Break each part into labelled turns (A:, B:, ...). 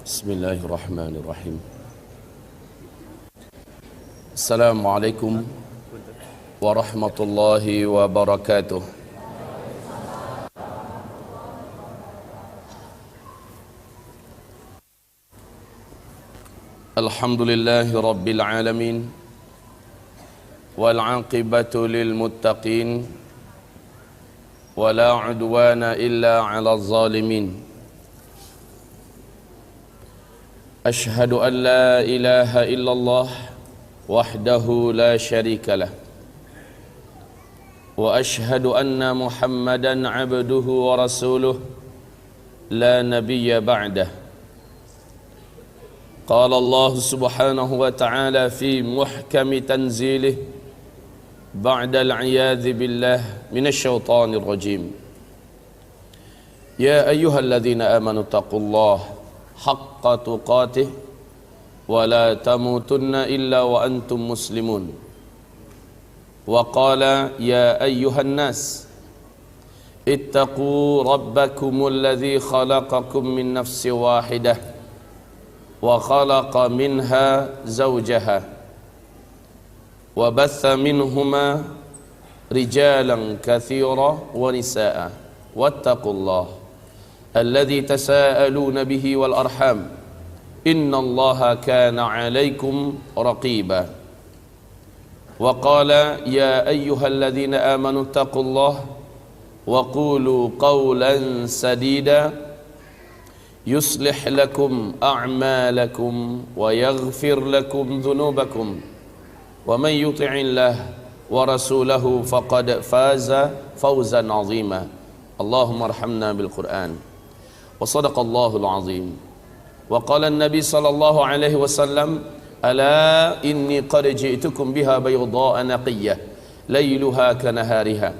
A: Bismillahirrahmanirrahim. Assalamualaikum warahmatullahi wabarakatuh. Alhamdulillahi rabbil alamin, wal aqibatu lil muttaqin, wala udwana illa 'alal zalimin. Ashhadu an la ilaha illallah wahdahu la syarika lah, wa ashhadu anna Muhammadan 'abduhu wa rasuluh la nabiyya ba'dah. Qala Allah subhanahu wa ta'ala fi muhkami tanzilih ba'da al-'iyadhi billah minasy syaithanir rajim. Ya ayyuhalladzina amanu taqullaha haqqa tuqatih wa la tamutunna illa wa antum muslimun. Wa qala ya ayyuhan nas ittaqu rabbakumul ladzi khalaqakum min nafsin wahidah wa khalaqa minha zawjaha wa batha minhuma rijalan katsira wa nisaa wattaqullaha alladzi tasaaluna bihi wal arham innallaha kana 'alaikum raqiba. Wa qala ya ayyuhalladzina amanu taqullaha wa qulu qawlan sadida yuslih lakum a'malakum wa yaghfir lakum dhunubakum wa man yuti'illah wa rasulahu faqad faza fawzan 'azima. Allahumma arhamna bil Qur'an. Wa sadaqallahul azim. Wa qala an-nabi sallallahu alaihi wasallam ala inni qad ji'tukum biha bayda'a naqiyyah layluha kanahariha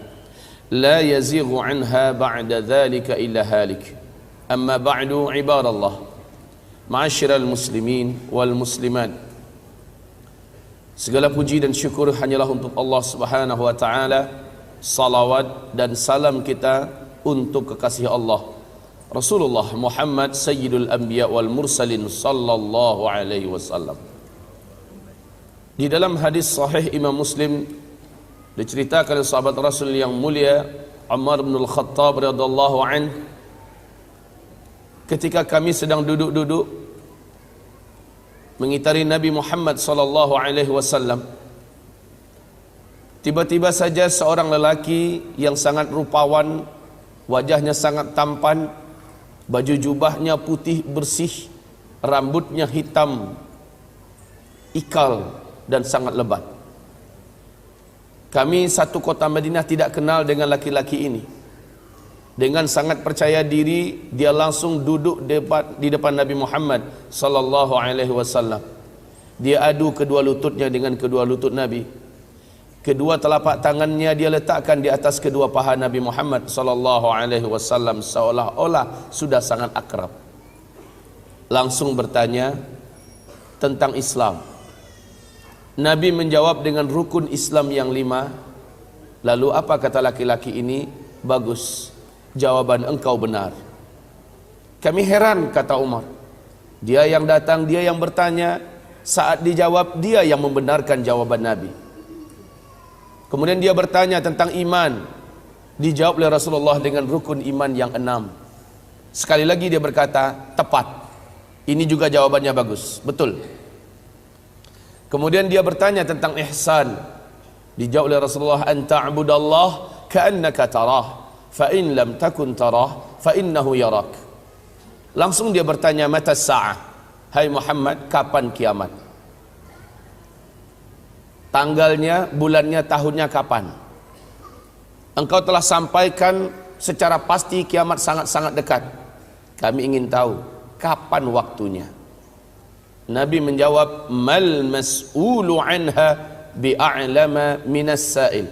A: la yazighu anha ba'da dhalika illa halik. Amma ba'du, ibadallah, ma'asyiral muslimin wal muslimat, segala puji dan syukur hanyalah untuk Allah subhanahu wa ta'ala. Salawat dan salam kita untuk kekasih Allah Rasulullah Muhammad Sayyidul Anbiya wal Mursalin sallallahu alaihi wasallam. Di dalam hadis sahih Imam Muslim diceritakan oleh sahabat Rasul yang mulia Umar bin Al-Khattab radhiyallahu anhu, ketika kami sedang duduk-duduk mengitari Nabi Muhammad sallallahu alaihi wasallam, tiba-tiba saja seorang lelaki yang sangat rupawan, wajahnya sangat tampan, baju jubahnya putih bersih, rambutnya hitam ikal dan sangat lebat. Kami satu kota Madinah tidak kenal dengan laki-laki ini. Dengan sangat percaya diri dia langsung duduk di depan Nabi Muhammad sallallahu alaihi wasallam. Dia adu kedua lututnya dengan kedua lutut Nabi. Kedua telapak tangannya dia letakkan di atas kedua paha Nabi Muhammad sallallahu alaihi wasallam seolah-olah sudah sangat akrab. Langsung bertanya tentang Islam. Nabi menjawab dengan rukun Islam yang 5. Lalu apa kata laki-laki ini? Bagus, jawaban engkau benar. Kami heran, kata Umar. Dia yang datang, dia yang bertanya, saat dijawab dia yang membenarkan jawaban Nabi. Kemudian dia bertanya tentang iman, dijawab oleh Rasulullah dengan rukun iman yang 6. Sekali lagi dia berkata, tepat. Ini juga jawabannya bagus, betul. Kemudian dia bertanya tentang ihsan, dijawab oleh Rasulullah, an ta'budallah ka'annaka tarah, fa in lam takun tarah fa innahu yarak. Langsung dia bertanya, mata sa'ah, hai Muhammad, kapan kiamat? Tanggalnya, bulannya, tahunnya kapan? Engkau telah sampaikan secara pasti kiamat sangat-sangat dekat. Kami ingin tahu kapan waktunya. Nabi menjawab, mal mas'ulu anha bi'a'lama minas sa'il.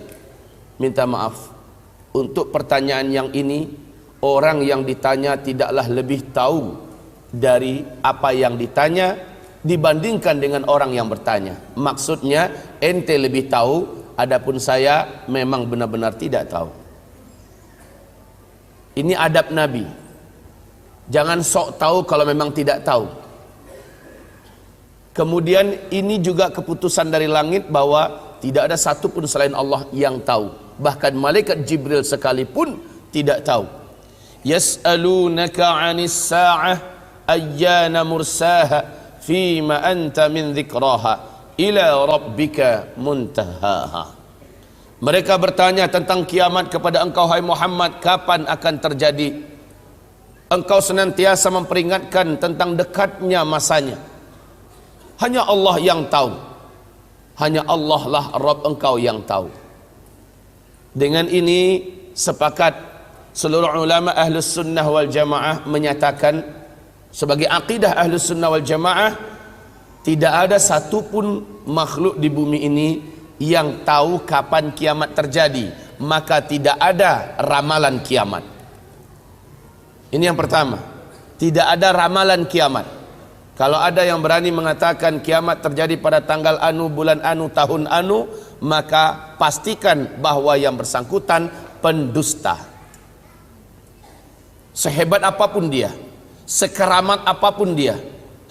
A: Minta maaf, untuk pertanyaan yang ini orang yang ditanya tidaklah lebih tahu dari apa yang ditanya dibandingkan dengan orang yang bertanya. Maksudnya ente lebih tahu, adapun saya memang benar-benar tidak tahu. Ini adab Nabi. Jangan sok tahu kalau memang tidak tahu. Kemudian ini juga keputusan dari langit bahwa tidak ada satu pun selain Allah yang tahu. Bahkan malaikat Jibril sekalipun tidak tahu. Yas'alunaka 'anis sa'ah ayyana mursaha fima anta min dzikraha ila rabbika muntahaha. Mereka bertanya tentang kiamat kepada engkau hai Muhammad, kapan akan terjadi? Engkau senantiasa memperingatkan tentang dekatnya masanya. Hanya Allah yang tahu. Hanya Allah lah Rabb engkau yang tahu. Dengan ini sepakat seluruh ulama Ahlus Sunnah wal Jamaah menyatakan sebagai akidah Ahlus Sunnah wal Jamaah, tidak ada satupun makhluk di bumi ini yang tahu kapan kiamat terjadi, maka tidak ada ramalan kiamat. Ini yang pertama, tidak ada ramalan kiamat. Kalau ada yang berani mengatakan kiamat terjadi pada tanggal anu, bulan anu, tahun anu, maka pastikan bahwa yang bersangkutan pendusta. Sehebat apapun dia, sekeramat apapun dia,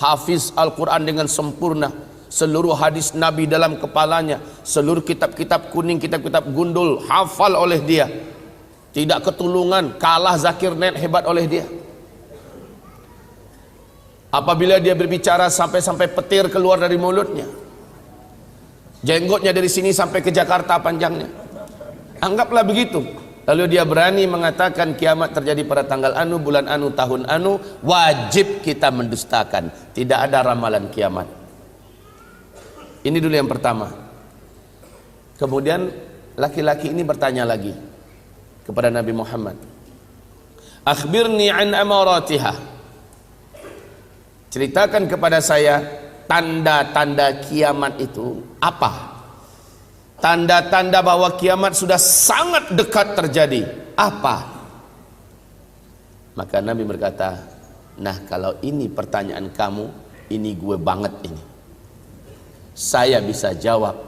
A: hafiz Al-Quran dengan sempurna, seluruh hadis Nabi dalam kepalanya, seluruh kitab-kitab kuning, kitab-kitab gundul hafal oleh dia, tidak ketulungan, kalah Zakir Naik hebat oleh dia. Apabila dia berbicara sampai petir keluar dari mulutnya, jenggotnya dari sini sampai ke Jakarta panjangnya, anggaplah begitu. Lalu dia berani mengatakan kiamat terjadi pada tanggal anu, bulan anu, tahun anu, wajib kita mendustakan. Tidak ada ramalan kiamat. Ini dulu yang pertama. Kemudian laki-laki ini bertanya lagi kepada Nabi Muhammad, akhbirni an amaratiha, ceritakan kepada saya tanda-tanda kiamat itu apa? Tanda-tanda bahwa kiamat sudah sangat dekat terjadi apa? Maka Nabi berkata, nah kalau ini pertanyaan kamu, ini gue banget ini, saya bisa jawab.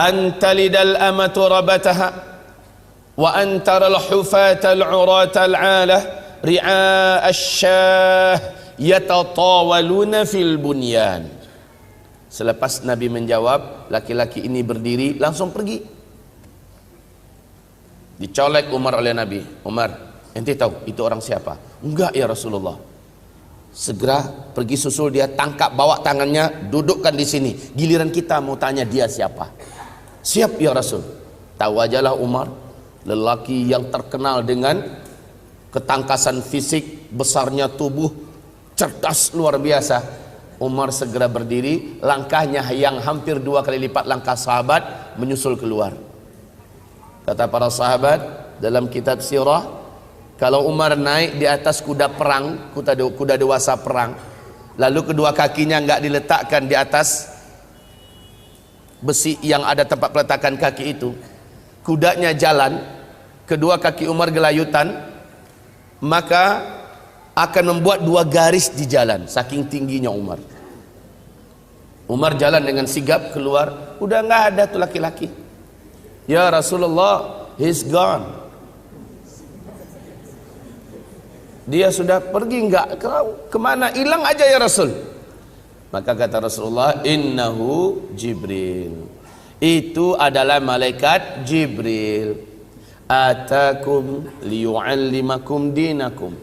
A: Antalidal amatu rabataha wa antaral hufatal uratal alah ri'a asyah yatatawaluna fil bunyan. Selepas Nabi menjawab, laki-laki ini berdiri langsung pergi. Dicolek Umar oleh Nabi. Umar, ente tahu itu orang siapa? Enggak ya Rasulullah. Segera pergi susul dia, tangkap, bawa tangannya, dudukkan di sini. Giliran kita mau tanya dia siapa. Siap ya Rasul. Tahu ajalah Umar, lelaki yang terkenal dengan ketangkasan fisik, besarnya tubuh, cerdas luar biasa. Umar segera berdiri, langkahnya yang hampir 2 kali lipat langkah sahabat, menyusul keluar. Kata para sahabat dalam kitab sirah, kalau Umar naik di atas kuda perang, kuda dewasa perang, lalu kedua kakinya enggak diletakkan di atas besi yang ada tempat peletakan kaki itu, kudanya jalan, kedua kaki Umar gelayutan, maka akan membuat 2 garis di jalan, saking tingginya Umar. Umar jalan dengan sigap keluar, udah nggak ada tuh laki-laki. Ya Rasulullah, he's gone. Dia sudah pergi, nggak kemana, hilang aja ya Rasul. Maka kata Rasulullah, innahu Jibril, itu adalah malaikat Jibril, atakum liyu'allimakum dinakum.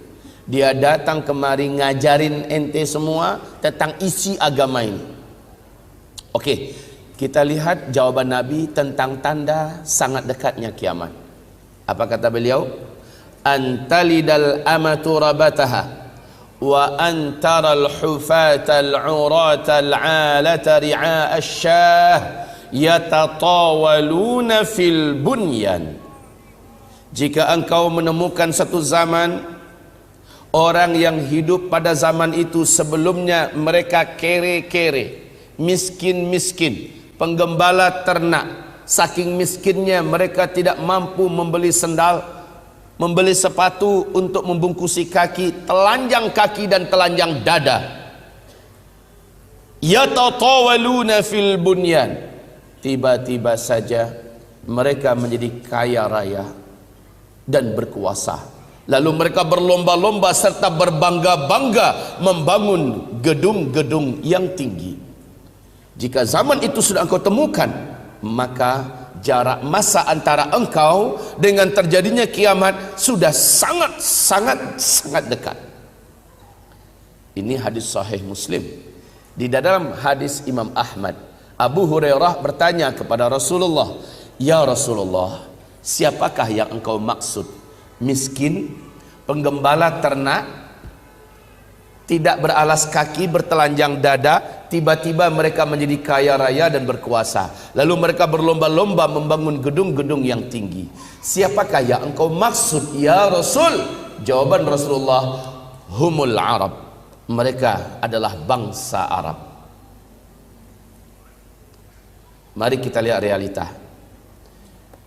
A: Dia datang kemari ngajarin ente semua tentang isi agama ini. Oke, kita lihat jawaban Nabi tentang tanda sangat dekatnya kiamat. Apa kata beliau? Antalidal amatu rabataha wa antaral hufatal uratal alata ri'a asyah yatatawaluna fil bunyan. Jika engkau menemukan satu zaman, orang yang hidup pada zaman itu sebelumnya mereka kere-kere, miskin-miskin, penggembala ternak, saking miskinnya mereka tidak mampu membeli sendal, membeli sepatu untuk membungkusi kaki, telanjang kaki dan telanjang dada. Yatatawaluna fil bunyan, tiba-tiba saja mereka menjadi kaya raya dan berkuasa. Lalu mereka berlomba-lomba serta berbangga-bangga membangun gedung-gedung yang tinggi. Jika zaman itu sudah engkau temukan, maka jarak masa antara engkau dengan terjadinya kiamat sudah sangat dekat. Ini hadis sahih Muslim. Di dalam hadis Imam Ahmad, Abu Hurairah bertanya kepada Rasulullah, "Ya Rasulullah, siapakah yang engkau maksud? Miskin, penggembala ternak, tidak beralas kaki, bertelanjang dada, tiba-tiba mereka menjadi kaya raya dan berkuasa. Lalu mereka berlomba-lomba membangun gedung-gedung yang tinggi. Siapakah yang engkau maksud ya Rasul?" Jawaban Rasulullah, "Humul Arab." Mereka adalah bangsa Arab. Mari kita lihat realita.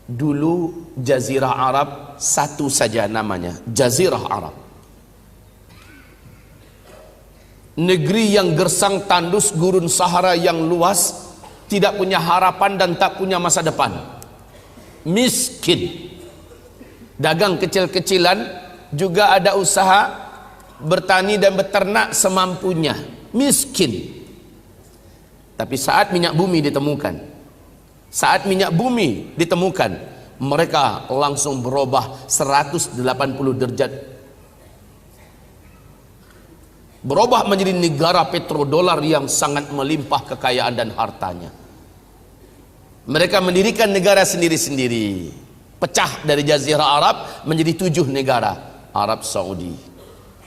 A: Dulu Jazirah Arab satu saja namanya, Jazirah Arab. Negeri yang gersang tandus gurun Sahara yang luas, tidak punya harapan dan tak punya masa depan. Miskin. Dagang kecil-kecilan, juga ada usaha bertani dan beternak semampunya. Miskin. Tapi saat minyak bumi ditemukan, mereka langsung berubah 180 derajat. Berubah menjadi negara petrodolar yang sangat melimpah kekayaan dan hartanya. Mereka mendirikan negara sendiri-sendiri, pecah dari Jazirah Arab menjadi 7 negara: Arab Saudi,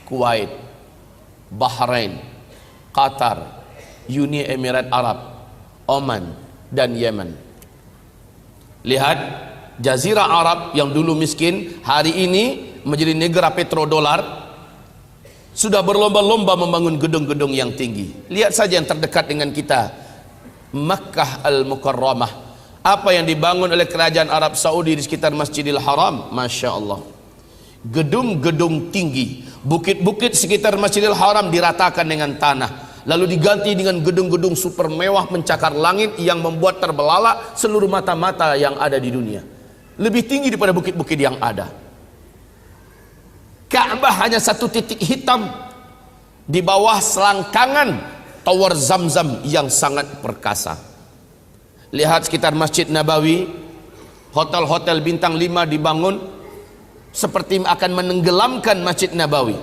A: Kuwait, Bahrain, Qatar, Uni Emirat Arab, Oman, dan Yemen. Lihat, Jazirah Arab yang dulu miskin, hari ini menjadi negara petrodolar, sudah berlomba-lomba membangun gedung-gedung yang tinggi. Lihat saja yang terdekat dengan kita, Makkah Al-Mukarramah. Apa yang dibangun oleh kerajaan Arab Saudi di sekitar Masjidil Haram, Masya Allah. Gedung-gedung tinggi, bukit-bukit sekitar Masjidil Haram diratakan dengan tanah, lalu diganti dengan gedung-gedung super mewah mencakar langit yang membuat terbelalak seluruh mata-mata yang ada di dunia. Lebih tinggi daripada bukit-bukit yang ada. Ka'bah hanya satu titik hitam di bawah selangkangan tower Zamzam yang sangat perkasa. Lihat sekitar Masjid Nabawi, hotel-hotel bintang 5 dibangun seperti akan menenggelamkan Masjid Nabawi.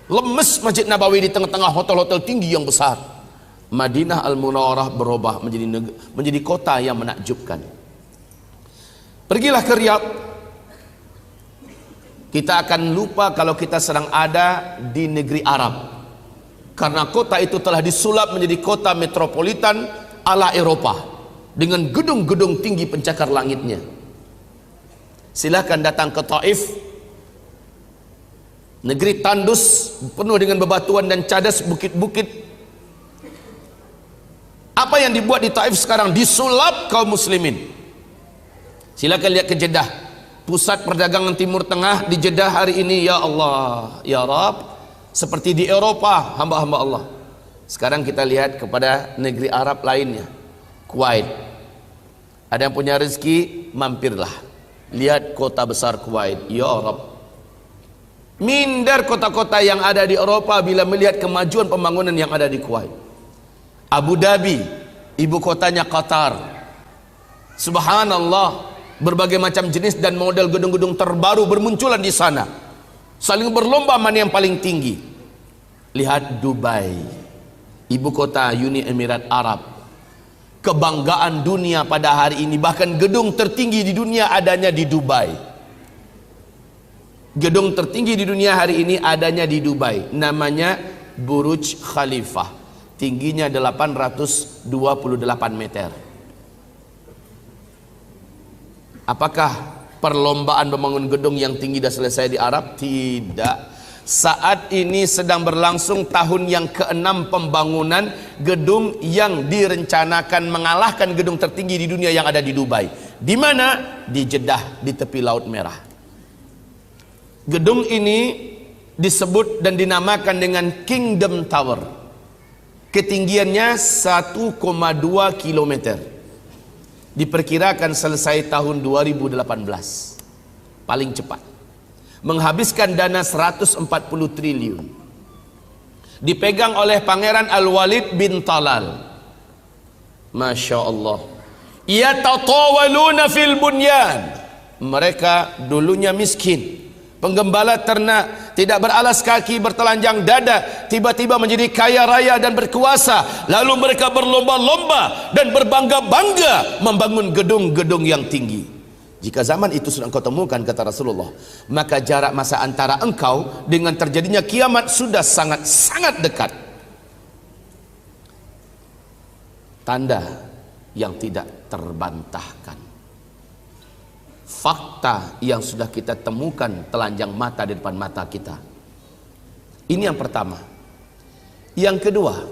A: Lemes Masjid Nabawi di tengah-tengah hotel-hotel tinggi yang besar. Madinah Al-Munawwarah berubah menjadi kota yang menakjubkan. Pergilah ke Riyadh, kita akan lupa kalau kita sedang ada di negeri Arab, karena kota itu telah disulap menjadi kota metropolitan ala Eropa dengan gedung-gedung tinggi pencakar langitnya. Silahkan datang ke Taif, negeri tandus penuh dengan bebatuan dan cadas bukit-bukit. Apa yang dibuat di Taif sekarang disulap kaum muslimin. Silakan lihat ke Jeddah, pusat perdagangan Timur Tengah di Jeddah hari ini. Ya Allah, ya Rabb, seperti di Eropa hamba-hamba Allah. Sekarang kita lihat kepada negeri Arab lainnya, Kuwait. Ada yang punya rezeki, mampirlah, lihat kota besar Kuwait. Ya Rabb, minder kota-kota yang ada di Eropa bila melihat kemajuan pembangunan yang ada di Kuwait. Abu Dhabi, ibu kotanya Qatar. Subhanallah, berbagai macam jenis dan model gedung-gedung terbaru bermunculan di sana, saling berlomba mana yang paling tinggi. Lihat Dubai, ibu kota Uni Emirat Arab, kebanggaan dunia pada hari ini. Bahkan gedung tertinggi di dunia adanya di Dubai. Gedung tertinggi di dunia hari ini adanya di Dubai, namanya Burj Khalifah, tingginya 828 meter. Apakah perlombaan membangun gedung yang tinggi dah selesai di Arab? Tidak. Saat ini sedang berlangsung tahun yang ke-6 pembangunan gedung yang direncanakan mengalahkan gedung tertinggi di dunia yang ada di Dubai. Di mana? Di Jeddah, di tepi Laut Merah. Gedung ini disebut dan dinamakan dengan Kingdom Tower. Ketinggiannya 1,2 kilometer. Diperkirakan selesai tahun 2018 paling cepat. menghabiskan dana 140 triliun, dipegang oleh Pangeran Al-Walid bin Talal. Masya Allah. Yatatawaluna fil bunyan. Mereka dulunya miskin, penggembala ternak, tidak beralas kaki, bertelanjang dada, tiba-tiba menjadi kaya raya dan berkuasa. Lalu mereka berlomba-lomba dan berbangga-bangga membangun gedung-gedung yang tinggi. Jika zaman itu sudah engkau temukan, kata Rasulullah, maka jarak masa antara engkau dengan terjadinya kiamat sudah sangat-sangat dekat. Tanda yang tidak terbantahkan, fakta yang sudah kita temukan telanjang mata di depan mata kita. Ini yang pertama. Yang kedua,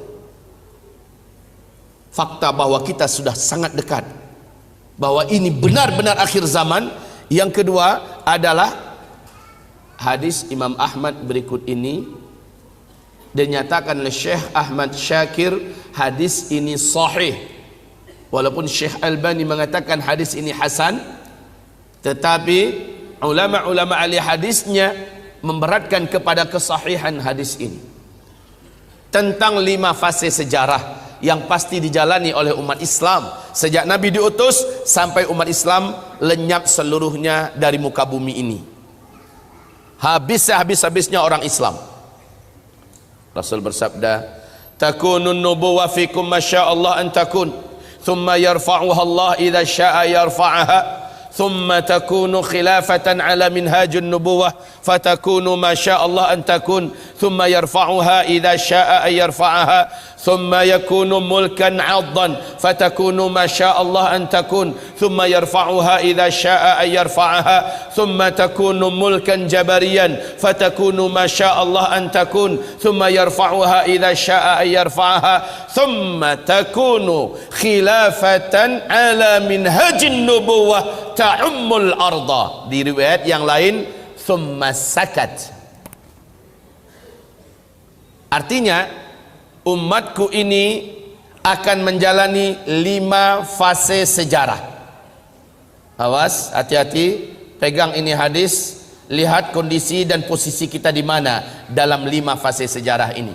A: fakta bahwa kita sudah sangat dekat, bahwa ini benar-benar akhir zaman. Yang kedua adalah hadis Imam Ahmad berikut ini, dinyatakan oleh Syekh Ahmad Syakir, hadis ini sahih. Walaupun Syekh Albani mengatakan hadis ini hasan, tetapi ulama-ulama ahli hadisnya memberatkan kepada kesahihan hadis ini. Tentang 5 fase sejarah yang pasti dijalani oleh umat Islam sejak Nabi diutus sampai umat Islam lenyap seluruhnya dari muka bumi ini. Habisnya orang Islam. Rasul bersabda, takunun nubuwah fikum masyaallah an takun, thumma yarfa'uha Allah idza syaa yarfa'aha, ثم تكون خلافة على منهاج النبوة فتكون ما شاء الله أن تكون ثم يرفعها إذا شاء أن يرفعها ثم يكون ملكا عضا فتكون ما شاء الله أن تكون ثم يرفعها إذا شاء أن يرفعها ثم تكون ملكا جبريا فتكون ما شاء الله أن تكون ثم يرفعها إذا شاء أن يرفعها ثم تكون خلافة على منهاج النبوة ta'ummul arda. Di riwayat yang lain thumma sakat. Artinya umatku ini akan menjalani 5 fase sejarah. Awas, hati-hati, pegang ini hadis, lihat kondisi dan posisi kita di mana dalam 5 fase sejarah ini.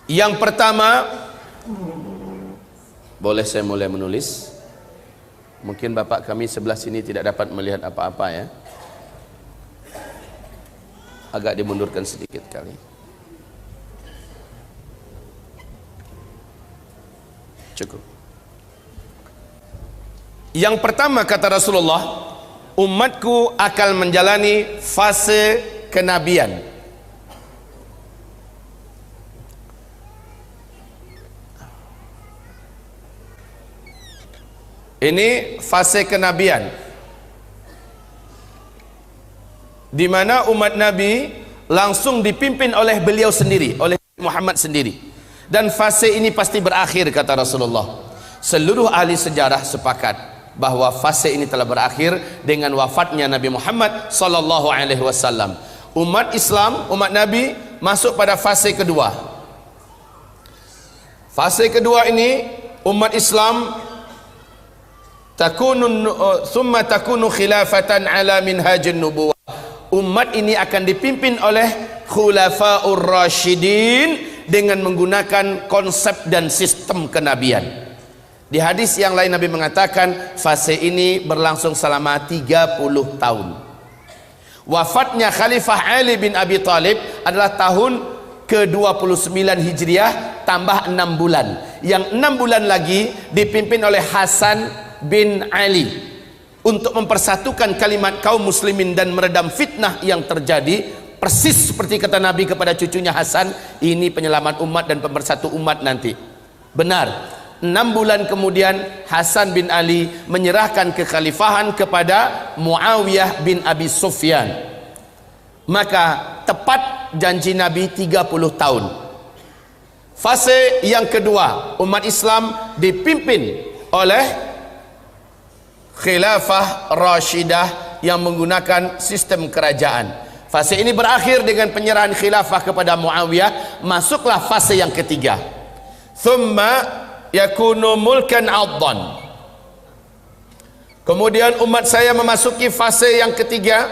A: Yang pertama, boleh saya mulai menulis? Mungkin bapak kami sebelah sini tidak dapat melihat apa-apa ya. Agak dimundurkan sedikit kali. Cukup. Yang pertama kata Rasulullah, umatku akan menjalani fase kenabian. Ini fase kenabian, di mana umat Nabi langsung dipimpin oleh beliau sendiri, oleh Muhammad sendiri. Dan fase ini pasti berakhir kata Rasulullah. Seluruh ahli sejarah sepakat bahwa fase ini telah berakhir dengan wafatnya Nabi Muhammad sallallahu alaihi wasallam. Umat Islam, umat Nabi masuk pada fase kedua. Fase kedua ini umat Islam thumma takunu khilafatan ala minhajin nubuwah. Umat ini akan dipimpin oleh khulafaur rasyidin dengan menggunakan konsep dan sistem kenabian. Di hadis yang lain Nabi mengatakan fase ini berlangsung selama 30 tahun. Wafatnya Khalifah Ali bin Abi Thalib adalah tahun ke-29 Hijriah tambah 6 bulan. Yang 6 bulan lagi dipimpin oleh Hasan bin Ali untuk mempersatukan kalimat kaum muslimin dan meredam fitnah yang terjadi. Persis seperti kata Nabi kepada cucunya Hasan, ini penyelamat umat dan pemersatu umat nanti. Benar, 6 bulan kemudian Hasan bin Ali menyerahkan kekhalifahan kepada Muawiyah bin Abi Sufyan. Maka tepat janji Nabi 30 tahun. Fase yang kedua, umat Islam dipimpin oleh khilafah rasyidah yang menggunakan sistem kerajaan. Fase ini berakhir dengan penyerahan khilafah kepada Muawiyah. Masuklah fase yang ketiga, thumma yakunu mulkan addan. Kemudian umat saya memasuki fase yang ketiga,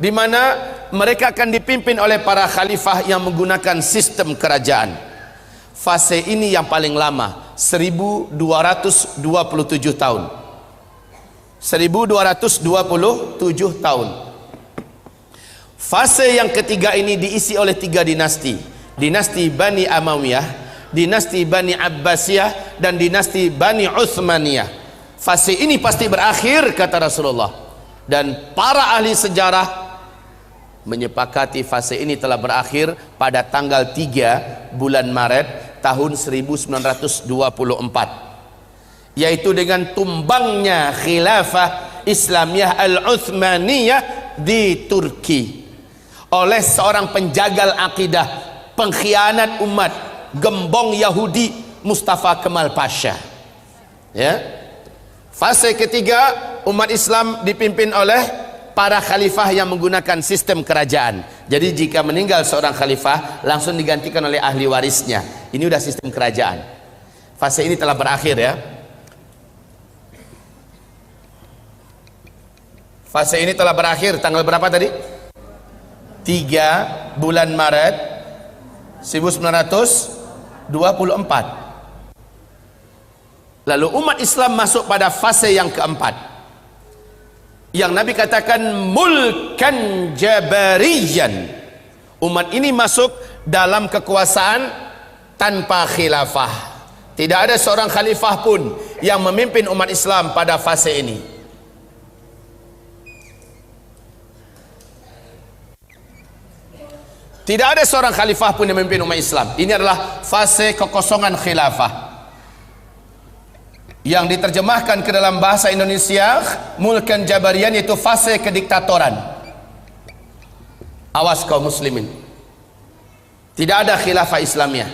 A: di mana mereka akan dipimpin oleh para khalifah yang menggunakan sistem kerajaan. Fase ini yang paling lama, 1227 tahun. 1227 tahun. Fase yang ketiga ini diisi oleh 3 dinasti. Dinasti Bani Amawiyah, dinasti Bani Abbasiyah, dan dinasti Bani Utsmaniyah. Fase ini pasti berakhir, kata Rasulullah. Dan para ahli sejarah menyepakati fase ini telah berakhir pada tanggal 3 bulan Maret tahun 1924, yaitu dengan tumbangnya khilafah Islamiyah Al-Utsmaniyah di Turki oleh seorang penjagal akidah, pengkhianat umat, gembong Yahudi, Mustafa Kemal Pasha. Ya. Fase ketiga, umat Islam dipimpin oleh para khalifah yang menggunakan sistem kerajaan. Jadi jika meninggal seorang khalifah, langsung digantikan oleh ahli warisnya. Ini udah sistem kerajaan. Fase ini telah berakhir, ya. Fase ini telah berakhir tanggal berapa tadi? 3 bulan Maret 1924. Lalu umat Islam masuk pada fase yang keempat, yang Nabi katakan mulkan jabariyan. Umat ini masuk dalam kekuasaan tanpa khilafah. Tidak ada seorang khalifah pun yang memimpin umat Islam pada fase ini. Tidak ada seorang khalifah pun yang memimpin umat Islam. Ini adalah fase kekosongan khilafah, yang diterjemahkan ke dalam bahasa Indonesia mulkan jabarian, yaitu fase kediktatoran. Awas kaum muslimin, tidak ada khilafah Islamiyah.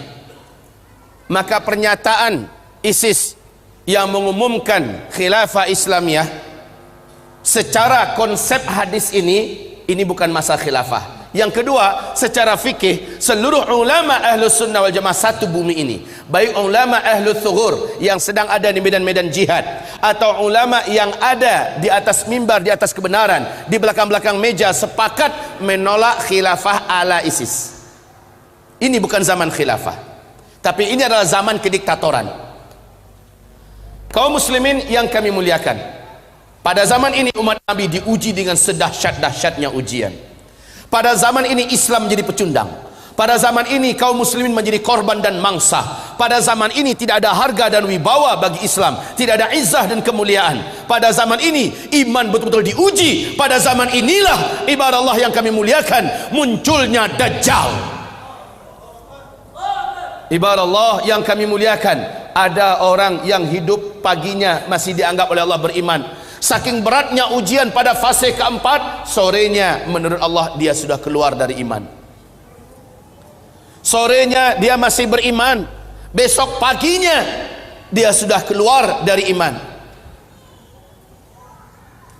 A: Maka pernyataan ISIS yang mengumumkan khilafah Islamiyah, secara konsep hadis ini bukan masa khilafah. Yang kedua, secara fikih, seluruh ulama ahlus sunnah wal jamaah satu bumi ini, baik ulama ahlus thughur yang sedang ada di medan-medan jihad, atau ulama yang ada di atas mimbar, di atas kebenaran, di belakang-belakang meja, sepakat menolak khilafah ala ISIS. Ini bukan zaman khilafah, tapi ini adalah zaman kediktatoran. Kaum muslimin yang kami muliakan, pada zaman ini umat Nabi diuji dengan sedahsyat-dahsyatnya ujian. Pada zaman ini Islam menjadi pecundang. Pada zaman ini kaum muslimin menjadi korban dan mangsa. Pada zaman ini tidak ada harga dan wibawa bagi Islam, tidak ada izzah dan kemuliaan. Pada zaman ini iman betul-betul diuji. Pada zaman inilah, ibarat Allah yang kami muliakan, munculnya Dajjal. Ibarat Allah yang kami muliakan, ada orang yang hidup paginya masih dianggap oleh Allah beriman. Saking beratnya ujian pada fase keempat, sorenya menurut Allah dia sudah keluar dari iman. Sorenya dia masih beriman, besok paginya dia sudah keluar dari iman.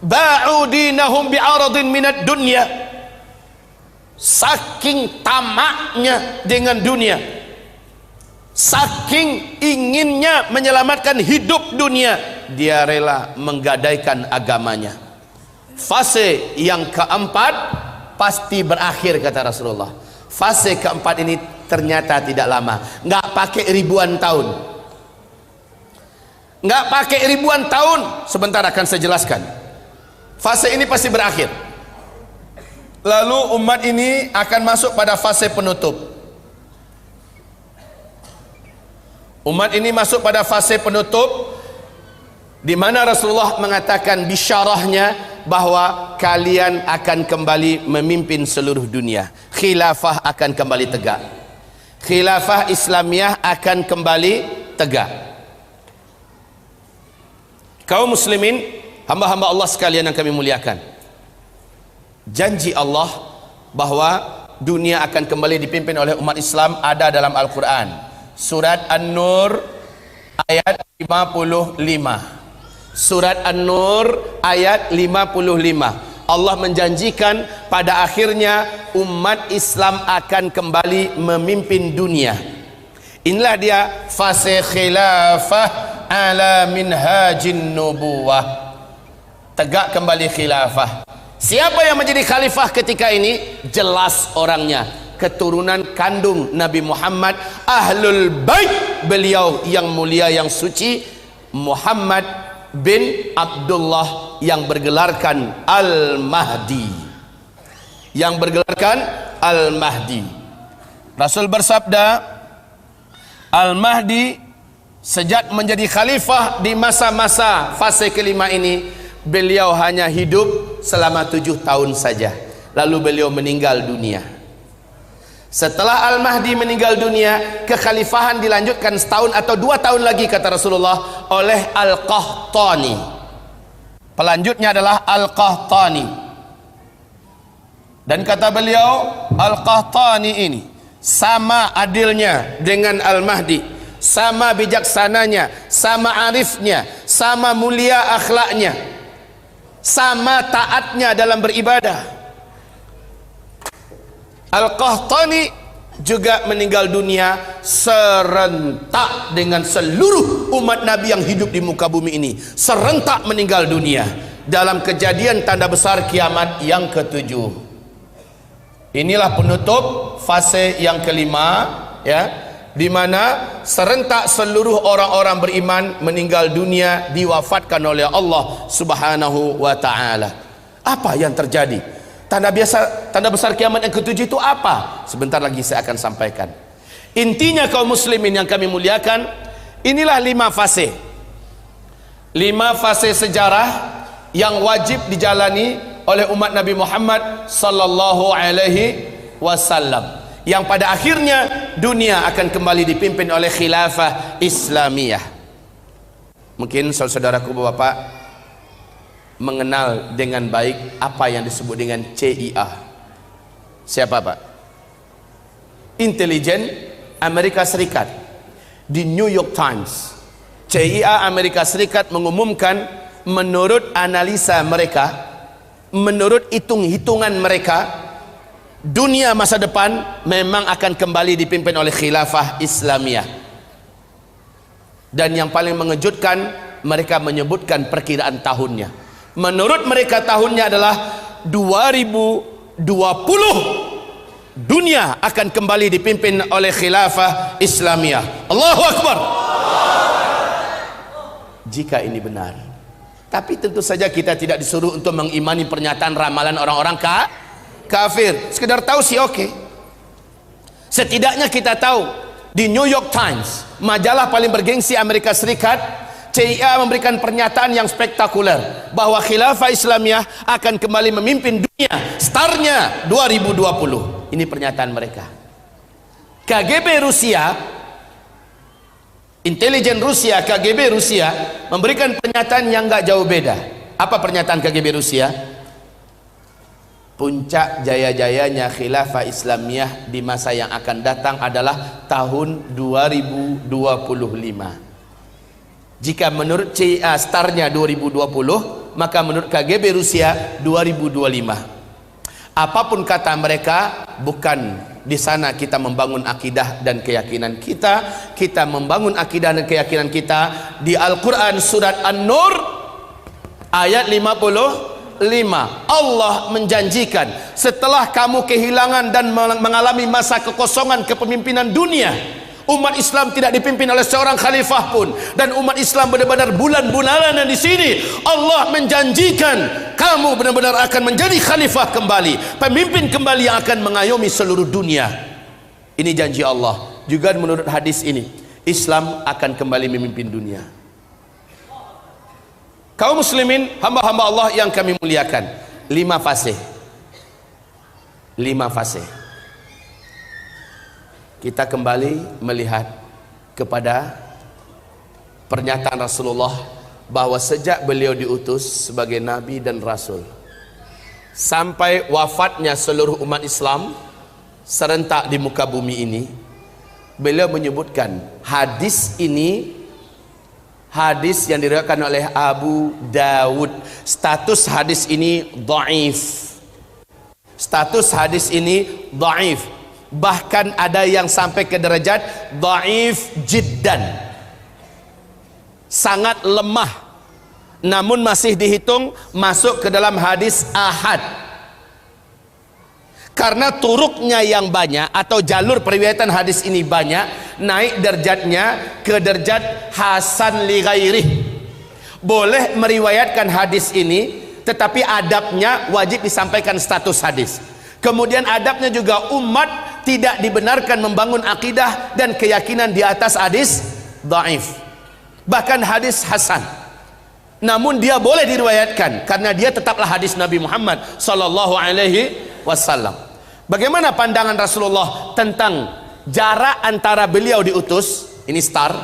A: Ba'u dinahum bi'aradin minad dunya. Saking tamaknya dengan dunia, saking inginnya menyelamatkan hidup dunia, dia rela menggadaikan agamanya. Fase yang keempat pasti berakhir, kata Rasulullah. Fase keempat ini ternyata tidak lama, nggak pakai ribuan tahun, nggak pakai ribuan tahun. Sebentar akan saya jelaskan. Fase ini pasti berakhir. Lalu umat ini akan masuk pada fase penutup. Umat ini masuk pada fase penutup, di mana Rasulullah mengatakan bisyarahnya bahwa kalian akan kembali memimpin seluruh dunia. Khilafah akan kembali tegak. Khilafah Islamiyah akan kembali tegak. Kaum muslimin, hamba-hamba Allah sekalian yang kami muliakan, janji Allah bahwa dunia akan kembali dipimpin oleh umat Islam ada dalam Al-Quran. Surat An-Nur ayat 55. Surat An-Nur ayat 55. Allah menjanjikan pada akhirnya umat Islam akan kembali memimpin dunia. Inilah dia fase khilafah ala minhajin nubuwah. tegak kembali khilafah. Siapa yang menjadi khalifah ketika ini? Jelas orangnya, keturunan kandung Nabi Muhammad, ahlul bait beliau yang mulia yang suci, Muhammad bin Abdullah yang bergelarkan Al-Mahdi, yang bergelarkan Al-Mahdi. Rasul bersabda, Al-Mahdi sejak menjadi khalifah di masa-masa fase kelima ini, beliau hanya hidup selama 7 tahun saja, lalu beliau meninggal dunia. Setelah Al-Mahdi meninggal dunia, kekhalifahan dilanjutkan setahun atau 2 tahun lagi kata Rasulullah oleh Al-Qahtani. Pelanjutnya adalah Al-Qahtani. Dan kata beliau, Al-Qahtani ini sama adilnya dengan Al-Mahdi, sama bijaksananya, sama arifnya, sama mulia akhlaknya, sama taatnya dalam beribadah. Al-Qahtani juga meninggal dunia serentak dengan seluruh umat Nabi yang hidup di muka bumi ini, serentak meninggal dunia dalam kejadian tanda besar kiamat yang ke-7. Inilah penutup fase yang kelima, ya, di mana serentak seluruh orang-orang beriman meninggal dunia, diwafatkan oleh Allah Subhanahu wa taala. Apa yang terjadi? Tanda besar kiamat yang ke-7 itu apa? Sebentar lagi saya akan sampaikan. Intinya kaum muslimin yang kami muliakan, inilah 5 fase. 5 fase sejarah yang wajib dijalani oleh umat Nabi Muhammad sallallahu alaihi wasallam, yang pada akhirnya dunia akan kembali dipimpin oleh khilafah Islamiyah. Mungkin saudaraku bapak mengenal dengan baik apa yang disebut dengan CIA. Siapa Pak? Intelijen Amerika Serikat. Di New York Times, CIA Amerika Serikat mengumumkan, menurut analisa mereka, menurut hitung-hitungan mereka, dunia masa depan memang akan kembali dipimpin oleh khilafah Islamiyah. Dan yang paling mengejutkan, mereka menyebutkan perkiraan tahunnya. Menurut mereka tahunnya adalah 2020, dunia akan kembali dipimpin oleh khilafah Islamiyah. Allahu Akbar. Jika ini benar, tapi tentu saja kita tidak disuruh untuk mengimani pernyataan ramalan orang-orang kafir. Sekedar tahu sih oke. Setidaknya kita tahu di New York Times, majalah paling bergengsi Amerika Serikat, CIA memberikan pernyataan yang spektakuler bahwa khilafah Islamiyah akan kembali memimpin dunia, startnya 2020. Ini pernyataan mereka. KGB Rusia, intelijen Rusia, KGB Rusia memberikan pernyataan yang nggak jauh beda. Apa pernyataan KGB Rusia? Puncak jaya-jayanya khilafah Islamiyah di masa yang akan datang adalah tahun 2025. Jika menurut CIA startnya 2020, maka menurut KGB Rusia 2025. Apapun kata mereka, bukan di sana kita membangun akidah dan keyakinan kita. Kita membangun akidah dan keyakinan kita di Al-Quran surat An-Nur ayat 55. Allah menjanjikan, setelah kamu kehilangan dan mengalami masa kekosongan kepemimpinan dunia, umat Islam tidak dipimpin oleh seorang khalifah pun, dan umat Islam benar-benar bulan-bulanan di sini, Allah menjanjikan kamu benar-benar akan menjadi khalifah kembali, pemimpin kembali yang akan mengayomi seluruh dunia. Ini janji Allah. Juga menurut hadis ini, Islam akan kembali memimpin dunia. Kaum muslimin, hamba-hamba Allah yang kami muliakan, 5 fase. 5 fase. Kita kembali melihat kepada pernyataan Rasulullah bahwa sejak beliau diutus sebagai nabi dan rasul sampai wafatnya seluruh umat Islam serentak di muka bumi ini, beliau menyebutkan hadis ini, hadis yang diriwayatkan oleh Abu Dawud. Status hadis ini dhaif. Status hadis ini dhaif. Bahkan ada yang sampai ke derajat dhaif jiddan, sangat lemah. namun masih dihitung masuk ke dalam hadis ahad. Karena turuknya yang banyak atau jalur periwayatan hadis ini banyak, naik derajatnya ke derajat hasan li ghairih. Boleh meriwayatkan hadis ini, tetapi adabnya wajib disampaikan status hadis. Kemudian adabnya juga umat tidak dibenarkan membangun akidah dan keyakinan di atas hadis dhaif, bahkan hadis hasan. Namun dia boleh diriwayatkan karena dia tetaplah hadis Nabi Muhammad sallallahu alaihi wasallam. Bagaimana pandangan Rasulullah tentang jarak antara beliau diutus? Ini start,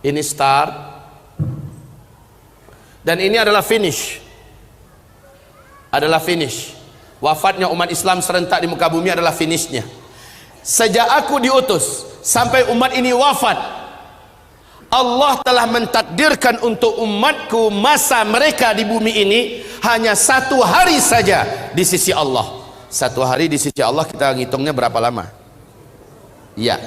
A: ini start, dan ini adalah finish. Adalah finish. Wafatnya umat Islam serentak di muka bumi adalah finishnya. Sejak aku diutus sampai umat ini wafat, Allah telah mentakdirkan untuk umatku masa mereka di bumi ini hanya 1 hari saja di sisi Allah. 1 hari di sisi Allah kita ngitungnya berapa lama? Ya,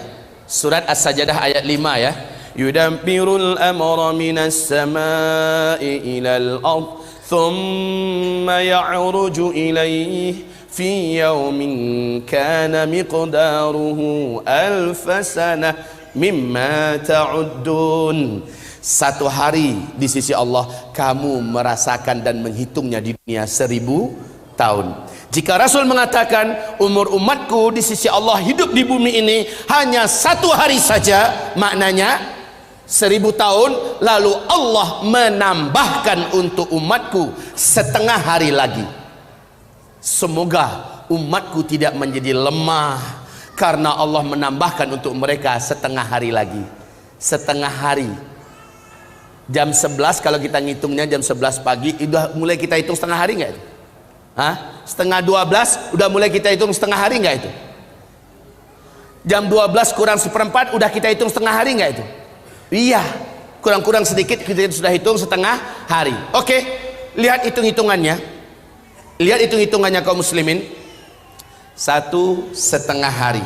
A: surat As-Sajdah ayat 5 ya. Yudabbirul amra minas samai ilal ard thumma ya'ruju ilayhi fi yawmin kana miqdaruhu alfa sanah mimma ta'uddun. 1 hari di sisi Allah kamu merasakan dan menghitungnya di dunia 1000 tahun. Jika Rasul mengatakan umur umatku di sisi Allah hidup di bumi ini hanya 1 hari saja, maknanya 1000 tahun, lalu Allah menambahkan untuk umatku 1/2 hari lagi. Semoga umatku tidak menjadi lemah karena Allah menambahkan untuk mereka 1/2 hari lagi. 1/2 hari. Jam 11 kalau kita ngitungnya jam 11 pagi, udah mulai kita hitung 1/2 hari nggak itu? Hah? 11:30 udah mulai kita hitung 1/2 hari nggak itu? Jam 12 kurang 1/4 udah kita hitung 1/2 hari nggak itu? Iya, kurang-kurang sedikit kita sudah hitung 1/2 hari. Oke, lihat hitung-hitungannya. Lihat hitung-hitungannya kaum muslimin. 1,5 hari.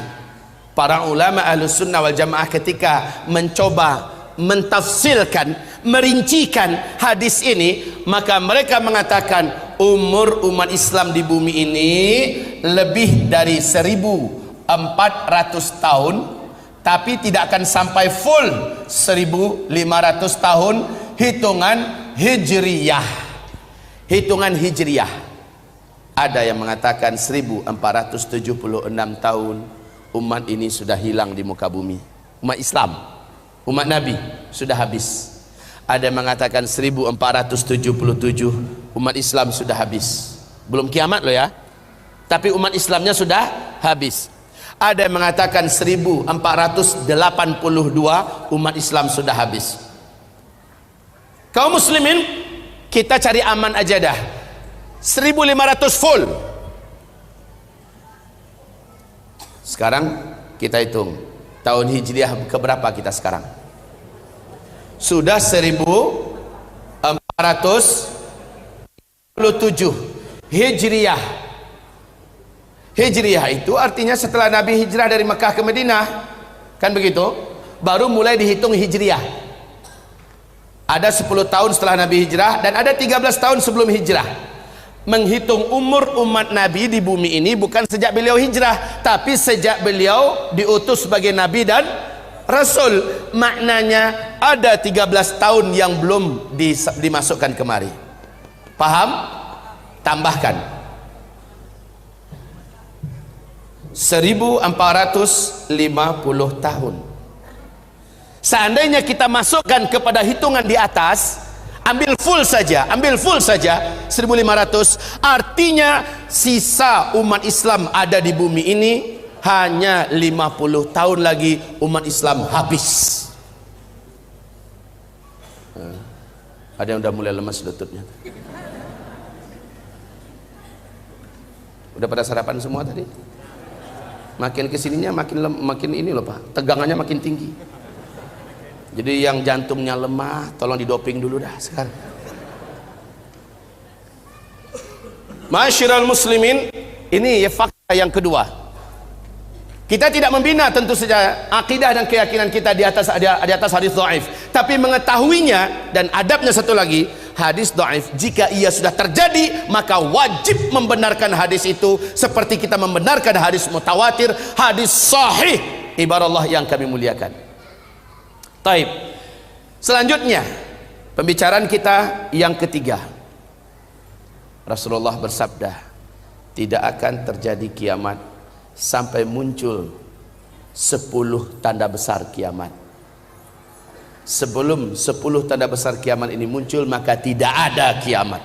A: Para ulama Ahlus Sunnah wal Jamaah ketika mencoba mentafsirkan, merincikan hadis ini, maka mereka mengatakan umur umat Islam di bumi ini lebih dari 1400 tahun, tapi tidak akan sampai full 1500 tahun hitungan hijriyah. Hitungan hijriyah. Ada yang mengatakan 1476 tahun umat ini sudah hilang di muka bumi. Umat Islam, umat Nabi sudah habis. Ada yang mengatakan 1477 umat Islam sudah habis. Belum kiamat loh ya, tapi umat Islamnya sudah habis. Ada yang mengatakan 1482 umat Islam sudah habis. Kaum muslimin, kita cari aman aja dah. 1500 full. Sekarang kita hitung tahun hijriah keberapa kita sekarang? Sudah 1427 hijriah. Hijriah itu artinya setelah Nabi hijrah dari Mekah ke Madinah, kan begitu? Baru mulai dihitung hijriah. Ada 10 tahun setelah Nabi hijrah dan ada 13 tahun sebelum hijrah. Menghitung umur umat Nabi di bumi ini bukan sejak beliau hijrah, tapi sejak beliau diutus sebagai Nabi dan Rasul. Maknanya ada 13 tahun yang belum dimasukkan kemari. Paham? Tambahkan 1450 tahun. Seandainya kita masukkan kepada hitungan di atas, ambil full saja 1500, artinya sisa umat Islam ada di bumi ini hanya 50 tahun lagi umat Islam habis. Ada yang udah mulai lemas lututnya. Udah pada sarapan semua tadi? Makin kesininya makin ini loh Pak, tegangannya makin tinggi. Jadi yang jantungnya lemah tolong didoping dulu dah sekarang. Masyiral muslimin, ini ya fakta yang kedua. Kita tidak membina tentu saja akidah dan keyakinan kita di atas hadis dhaif, tapi mengetahuinya dan adabnya satu lagi, hadis dhaif. Jika ia sudah terjadi, maka wajib membenarkan hadis itu seperti kita membenarkan hadis mutawatir, hadis sahih. Ibarat yang kami muliakan. Taib. Selanjutnya, pembicaraan kita yang ketiga. Rasulullah bersabda, tidak akan terjadi kiamat sampai muncul 10 tanda besar kiamat. Sebelum 10 tanda besar kiamat ini muncul, maka tidak ada kiamat.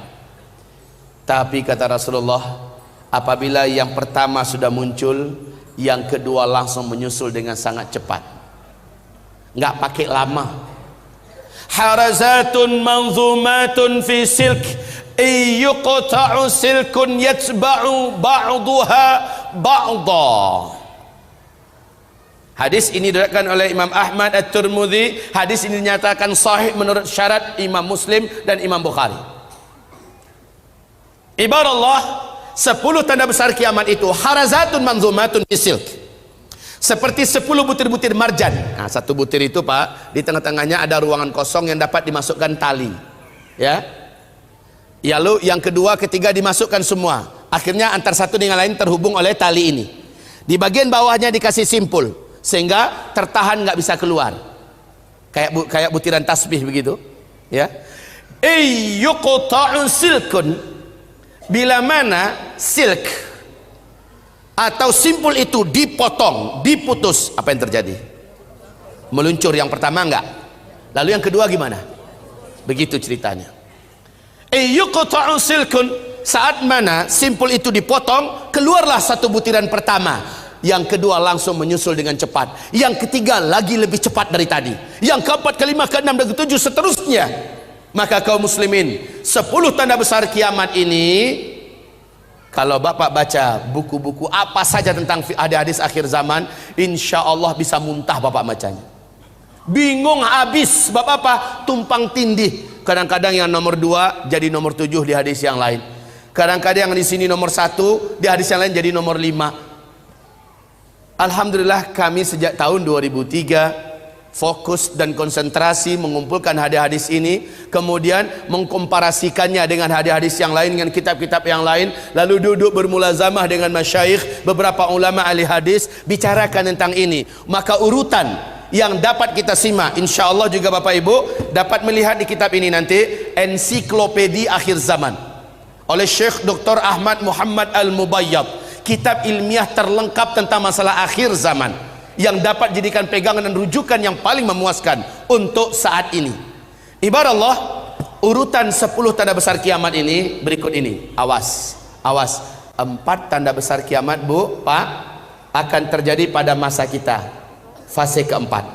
A: Tapi kata Rasulullah, apabila yang pertama sudah muncul, yang kedua langsung menyusul dengan sangat cepat, nggak pakai lama. Harazatun manzumatun fi silk, yuqta'u silkun yatba'u ba'daha ba'da. Hadis ini diriwayatkan oleh Imam Ahmad At-Tirmidzi. Hadis ini dinyatakan sahih menurut syarat Imam Muslim dan Imam Bukhari. Ibarat 10 tanda besar kiamat itu harazatun manzumatun fi silk, seperti 10 butir-butir marjan. Nah, satu butir itu Pak, di tengah-tengahnya ada ruangan kosong yang dapat dimasukkan tali, ya. Lalu yang kedua, ketiga dimasukkan semua. Akhirnya antar satu dengan lain terhubung oleh tali ini. Di bagian bawahnya dikasih simpul sehingga tertahan, nggak bisa keluar. Kayak butiran tasbih begitu, ya. Yuqta'u silkun, bila mana silk atau simpul itu dipotong, diputus, apa yang terjadi? Meluncur yang pertama enggak. Lalu yang kedua gimana? Begitu ceritanya. Yuqta'u silkun, saat mana simpul itu dipotong, keluarlah satu butiran pertama. Yang kedua langsung menyusul dengan cepat. Yang ketiga lagi lebih cepat dari tadi. Yang keempat, kelima, keenam, dan ketujuh seterusnya. Maka kaum muslimin, 10 tanda besar kiamat ini, kalau bapak baca buku-buku apa saja tentang hadis akhir zaman, insya Allah bisa muntah bapak bacanya. Bingung habis, bapak apa? Tumpang tindih. Kadang-kadang yang nomor 2 jadi nomor 7 di hadis yang lain. Kadang-kadang yang di sini nomor 1, di hadis yang lain jadi nomor 5. Alhamdulillah kami sejak tahun 2003 fokus dan konsentrasi mengumpulkan hadis-hadis ini, kemudian mengkomparasikannya dengan hadis-hadis yang lain, dengan kitab-kitab yang lain, lalu duduk bermulazamah dengan masyayikh, beberapa ulama ahli hadis, bicarakan tentang ini. Maka urutan yang dapat kita simak, insya Allah juga Bapak Ibu dapat melihat di kitab ini nanti, Ensiklopedia Akhir Zaman oleh Syekh Dr. Ahmad Muhammad Al-Mubayyad. Kitab ilmiah terlengkap tentang masalah akhir zaman yang dapat jadikan pegangan dan rujukan yang paling memuaskan untuk saat ini. Ibarat Allah, urutan 10 tanda besar kiamat ini berikut ini. Awas, awas. 4 tanda besar kiamat, Bu, Pak, akan terjadi pada masa kita. Fase keempat.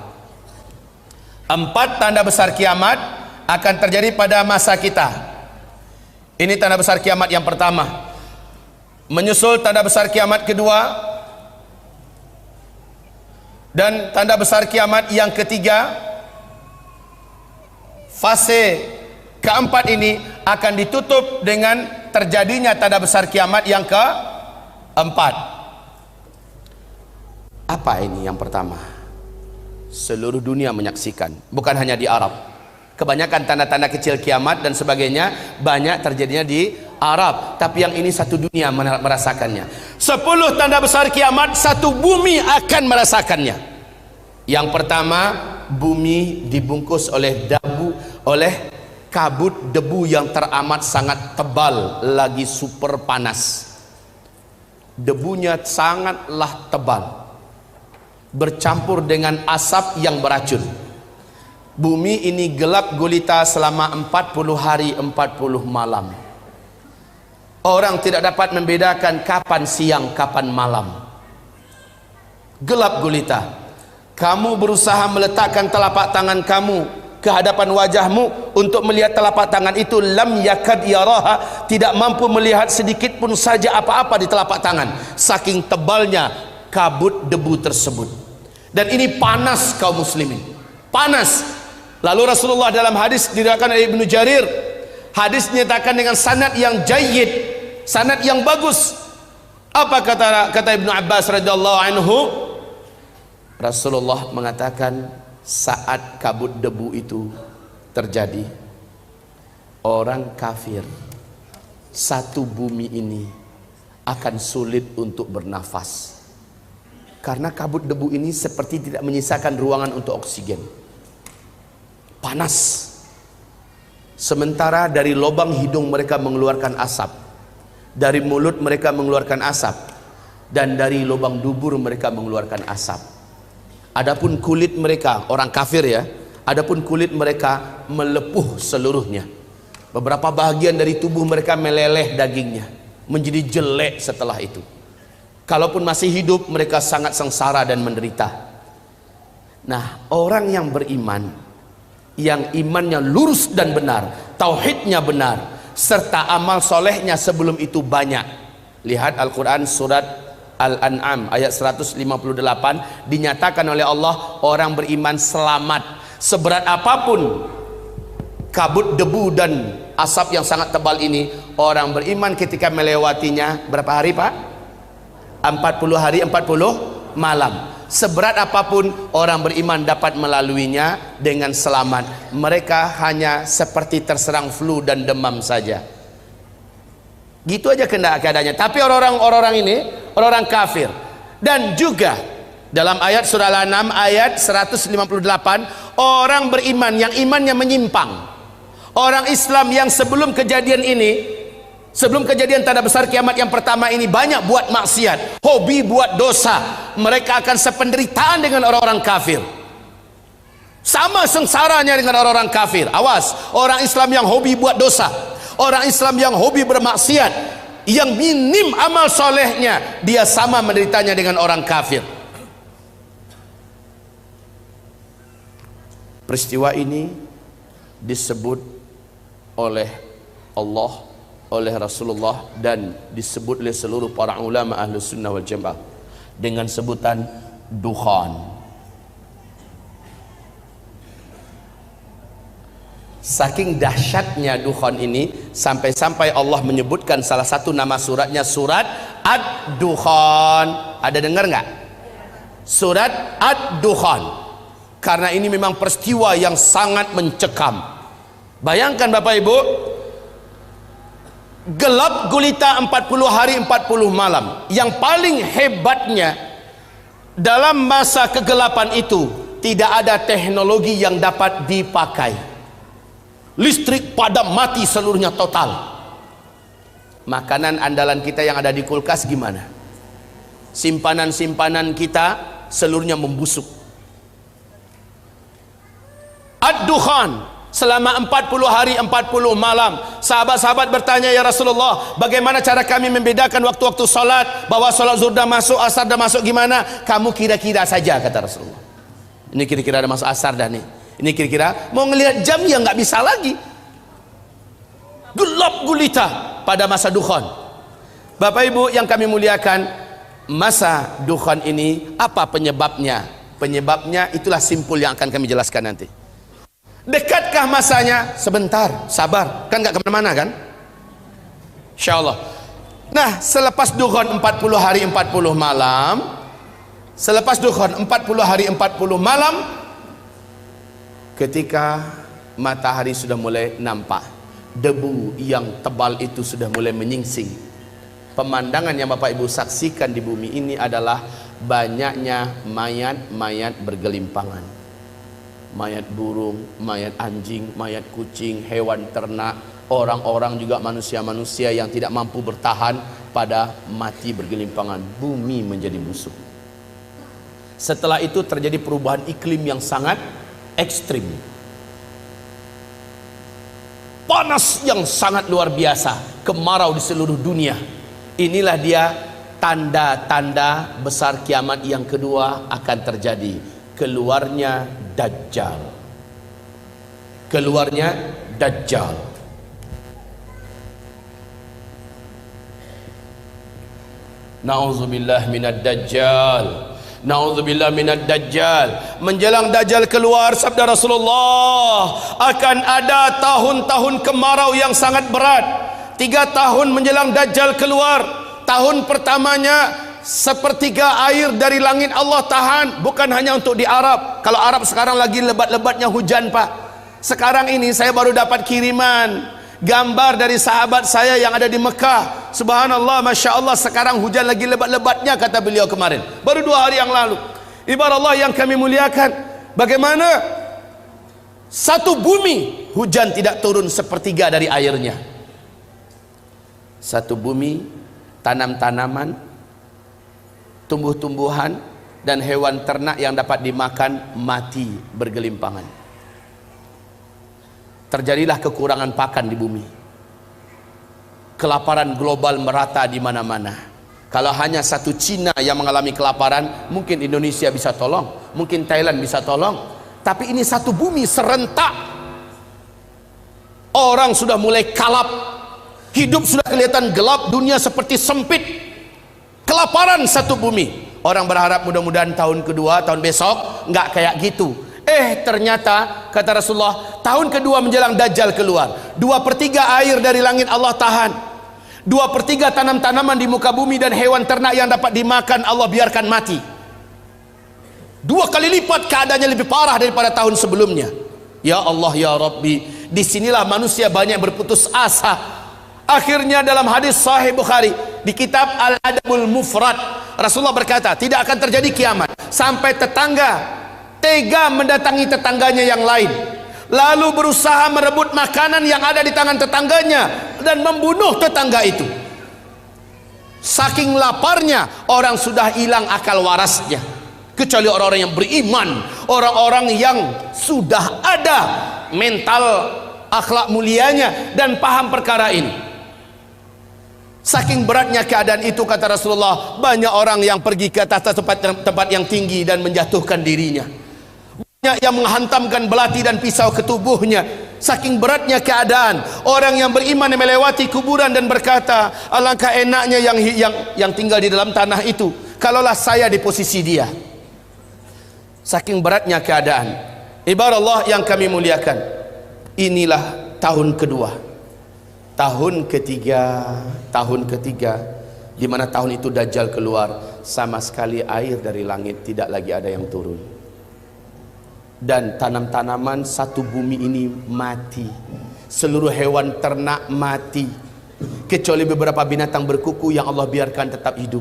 A: 4 tanda besar kiamat akan terjadi pada masa kita. Ini tanda besar kiamat yang pertama. Menyusul tanda besar kiamat kedua dan tanda besar kiamat yang ketiga. Fase keempat ini akan ditutup dengan terjadinya tanda besar kiamat yang keempat. Apa ini yang pertama? Seluruh dunia menyaksikan, bukan hanya di Arab. Kebanyakan tanda-tanda kecil kiamat dan sebagainya banyak terjadinya di Arab, tapi yang ini satu dunia merasakannya. 10 tanda besar kiamat, satu bumi akan merasakannya. Yang pertama, bumi dibungkus oleh kabut debu yang teramat sangat tebal, lagi super panas. Debunya sangatlah tebal, bercampur dengan asap yang beracun. Bumi ini gelap gulita selama 40 hari 40 malam. Orang tidak dapat membedakan kapan siang kapan malam. Gelap gulita. Kamu berusaha meletakkan telapak tangan kamu ke hadapan wajahmu untuk melihat telapak tangan itu, lam yakad yaraha, tidak mampu melihat sedikit pun saja apa-apa di telapak tangan, saking tebalnya kabut debu tersebut. Dan ini panas kaum muslimin, panas. Lalu Rasulullah dalam hadis diriwayatkan oleh Ibnu Jarir, hadis dinyatakan dengan sanad yang jayyid, sanad yang bagus. Apa kata Ibnu Abbas radhiyallahu anhu? Rasulullah mengatakan saat kabut debu itu terjadi, orang kafir, satu bumi ini akan sulit untuk bernafas. Karena kabut debu ini seperti tidak menyisakan ruangan untuk oksigen. Panas. Sementara dari lubang hidung mereka mengeluarkan asap, dari mulut mereka mengeluarkan asap, dan dari lubang dubur mereka mengeluarkan asap. Adapun kulit mereka, orang kafir ya, adapun kulit mereka melepuh seluruhnya. Beberapa bahagian dari tubuh mereka meleleh dagingnya, menjadi jelek setelah itu. Kalaupun masih hidup, mereka sangat sengsara dan menderita. Nah, orang yang beriman, yang imannya lurus dan benar, tauhidnya benar, serta amal solehnya sebelum itu banyak. Lihat Al-Quran surat Al-An'am ayat 158, dinyatakan oleh Allah, orang beriman selamat. Seberat apapun kabut debu dan asap yang sangat tebal ini, orang beriman ketika melewatinya, berapa hari Pak? 40 hari 40 malam. Seberat apapun orang beriman dapat melaluinya dengan selamat. Mereka hanya seperti terserang flu dan demam saja. Gitu aja keadaannya. Tapi orang-orang ini, orang kafir. Dan juga dalam ayat surah Al-An'am ayat 158, orang beriman yang imannya menyimpang, orang Islam yang sebelum kejadian ini, sebelum kejadian tanda besar kiamat yang pertama ini, banyak buat maksiat, hobi buat dosa, mereka akan sependeritaan dengan orang-orang kafir, sama sengsaranya dengan orang-orang kafir. Awas, orang Islam yang hobi buat dosa, orang Islam yang hobi bermaksiat, yang minim amal solehnya, dia sama menderitanya dengan orang kafir. Peristiwa ini disebut oleh Allah, oleh Rasulullah, dan disebut oleh seluruh para ulama Ahlus Sunnah wal Jamaah dengan sebutan dukhan. Saking dahsyatnya dukhan ini, sampai-sampai Allah menyebutkan salah satu nama suratnya surat Ad-Dukhan. Ada dengar nggak? Surat Ad-Dukhan. Karena ini memang peristiwa yang sangat mencekam. Bayangkan Bapak Ibu, gelap gulita 40 hari 40 malam. Yang paling hebatnya, dalam masa kegelapan itu tidak ada teknologi yang dapat dipakai. Listrik padam mati seluruhnya total. Makanan andalan kita yang ada di kulkas gimana? Simpanan-simpanan kita seluruhnya membusuk. Ad-Dukhan selama 40 hari 40 malam. Sahabat-sahabat bertanya, ya Rasulullah, bagaimana cara kami membedakan waktu-waktu salat, bahwa salat zuhur dah masuk, asar dah masuk, gimana? Kamu kira-kira saja, kata Rasulullah. Ini kira-kira dah masuk asar dah nih. Ini kira-kira, mau ngelihat jam ya nggak bisa lagi. Gelap gulita pada masa dukhan. Bapak Ibu yang kami muliakan, masa dukhan ini apa penyebabnya? Penyebabnya itulah simpul yang akan kami jelaskan nanti. Dekatkah masanya? Sebentar, sabar, kan nggak kemana-mana kan? Insya Allah. Nah, selepas dukhan 40 hari 40 malam, selepas dukhan 40 hari 40 malam, ketika matahari sudah mulai nampak, debu yang tebal itu sudah mulai menyingsing. Pemandangan yang Bapak Ibu saksikan di bumi ini adalah banyaknya mayat-mayat bergelimpangan. Mayat burung, mayat anjing, mayat kucing, hewan ternak, orang-orang juga manusia-manusia yang tidak mampu bertahan pada mati bergelimpangan. Bumi menjadi busuk. Setelah itu terjadi perubahan iklim yang sangat ekstrim. Panas yang sangat luar biasa, kemarau di seluruh dunia. Inilah dia tanda-tanda besar kiamat yang kedua akan terjadi. Keluarnya Dajjal. Keluarnya Dajjal. Na'udzubillah minad Dajjal. Na'udzubillah minad Dajjal. Menjelang Dajjal keluar, sabda Rasulullah, akan ada tahun-tahun kemarau yang sangat berat. 3 tahun menjelang Dajjal keluar. Tahun pertamanya sepertiga air dari langit Allah tahan. Bukan hanya untuk di Arab. Kalau Arab sekarang lagi lebat-lebatnya hujan Pak. Sekarang ini saya baru dapat kiriman gambar dari sahabat saya yang ada di Mekah. Subhanallah, Masya Allah, sekarang hujan lagi lebat-lebatnya, kata beliau kemarin, baru 2 hari yang lalu. Ibarat Allah yang kami muliakan, bagaimana satu bumi hujan tidak turun sepertiga dari airnya. Satu bumi, tanam-tanaman, tumbuh-tumbuhan dan hewan ternak yang dapat dimakan mati bergelimpangan. Terjadilah kekurangan pakan di bumi. Kelaparan global merata di mana-mana. Kalau hanya satu Cina yang mengalami kelaparan, mungkin Indonesia bisa tolong, mungkin Thailand bisa tolong. Tapi ini satu bumi serentak. Orang sudah mulai kalap, hidup sudah kelihatan gelap, dunia seperti sempit. Kelaparan satu bumi. Orang berharap mudah-mudahan tahun kedua, tahun besok nggak kayak gitu. Ternyata kata Rasulullah, tahun kedua menjelang Dajjal keluar, 2/3 air dari langit Allah tahan, 2/3 tanam-tanaman di muka bumi dan hewan ternak yang dapat dimakan Allah biarkan mati. 2 kali lipat keadaannya, lebih parah daripada tahun sebelumnya. Ya Allah ya Rabbi, disinilah manusia banyak berputus asa. Akhirnya dalam hadis Sahih Bukhari di kitab Al-Adabul Mufrad, Rasulullah berkata, tidak akan terjadi kiamat sampai tetangga tega mendatangi tetangganya yang lain, lalu berusaha merebut makanan yang ada di tangan tetangganya dan membunuh tetangga itu. Saking laparnya, orang sudah hilang akal warasnya, kecuali orang-orang yang beriman, orang-orang yang sudah ada mental akhlak mulianya dan paham perkara ini. Saking beratnya keadaan itu, kata Rasulullah, banyak orang yang pergi ke atas tempat yang tinggi dan menjatuhkan dirinya. Banyak yang menghantamkan belati dan pisau ke tubuhnya. Saking beratnya keadaan, orang yang beriman yang melewati kuburan dan berkata, alangkah enaknya yang tinggal di dalam tanah itu, kalaulah saya di posisi dia. Saking beratnya keadaan. Ibarat Allah yang kami muliakan, inilah tahun kedua, tahun ketiga, di mana tahun itu Dajjal keluar, sama sekali air dari langit tidak lagi ada yang turun. Dan tanam-tanaman satu bumi ini mati, seluruh hewan ternak mati, kecuali beberapa binatang berkuku yang Allah biarkan tetap hidup.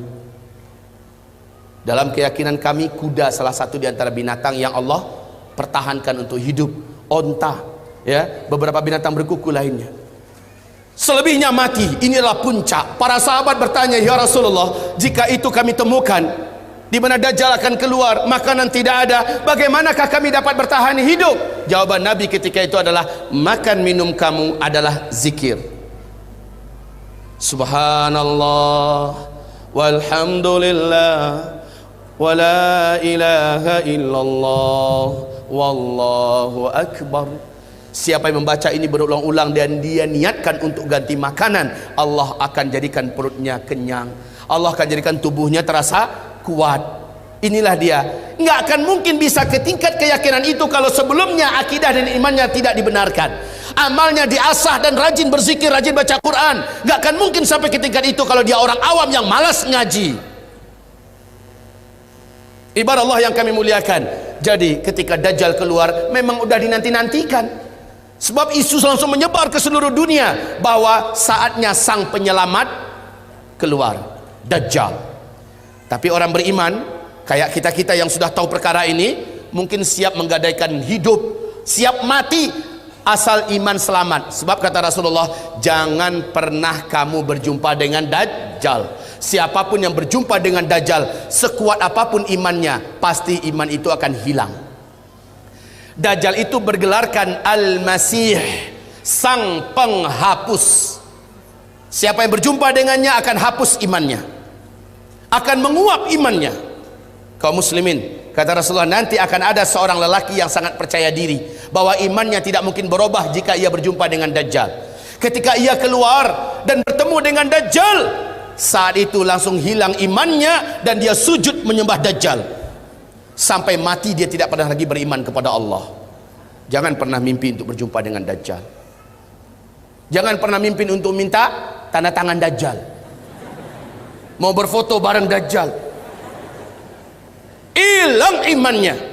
A: Dalam keyakinan kami, kuda salah satu di antara binatang yang Allah pertahankan untuk hidup, onta, ya, beberapa binatang berkuku lainnya. Selebihnya mati. Inilah puncak. Para sahabat bertanya, ya Rasulullah, jika itu kami temukan di mana Dajjal akan keluar, makanan tidak ada, bagaimanakah kami dapat bertahan hidup? Jawaban Nabi ketika itu adalah, makan minum kamu adalah zikir. Subhanallah walhamdulillah wa la ilaha illallah wallahu akbar. Siapa yang membaca ini berulang-ulang dan dia niatkan untuk ganti makanan, Allah akan jadikan perutnya kenyang, Allah akan jadikan tubuhnya terasa kuat. Inilah dia. Nggak akan mungkin bisa ke tingkat keyakinan itu kalau sebelumnya akidah dan imannya tidak dibenarkan, amalnya diasah dan rajin berzikir, rajin baca Quran. Nggak akan mungkin sampai ke tingkat itu kalau dia orang awam yang malas ngaji. Ibarat Allah yang kami muliakan. Jadi ketika Dajjal keluar, memang udah dinanti-nantikan, sebab isu langsung menyebar ke seluruh dunia bahwa saatnya sang penyelamat keluar, Dajjal. Tapi orang beriman kayak kita-kita yang sudah tahu perkara ini, mungkin siap menggadaikan hidup, siap mati asal iman selamat. Sebab kata Rasulullah, jangan pernah kamu berjumpa dengan Dajjal. Siapapun yang berjumpa dengan Dajjal, sekuat apapun imannya, pasti iman itu akan hilang. Dajjal itu bergelarkan Al-Masih, sang penghapus. Siapa yang berjumpa dengannya akan hapus imannya, akan menguap imannya. Kaum muslimin, kata Rasulullah, nanti akan ada seorang lelaki yang sangat percaya diri bahwa imannya tidak mungkin berubah jika ia berjumpa dengan Dajjal. Ketika ia keluar dan bertemu dengan Dajjal, saat itu langsung hilang imannya dan dia sujud menyembah Dajjal. Sampai mati dia tidak pernah lagi beriman kepada Allah. Jangan pernah mimpi untuk berjumpa dengan Dajjal. Jangan pernah mimpi untuk minta tanda tangan Dajjal, mau berfoto bareng Dajjal. Hilang imannya.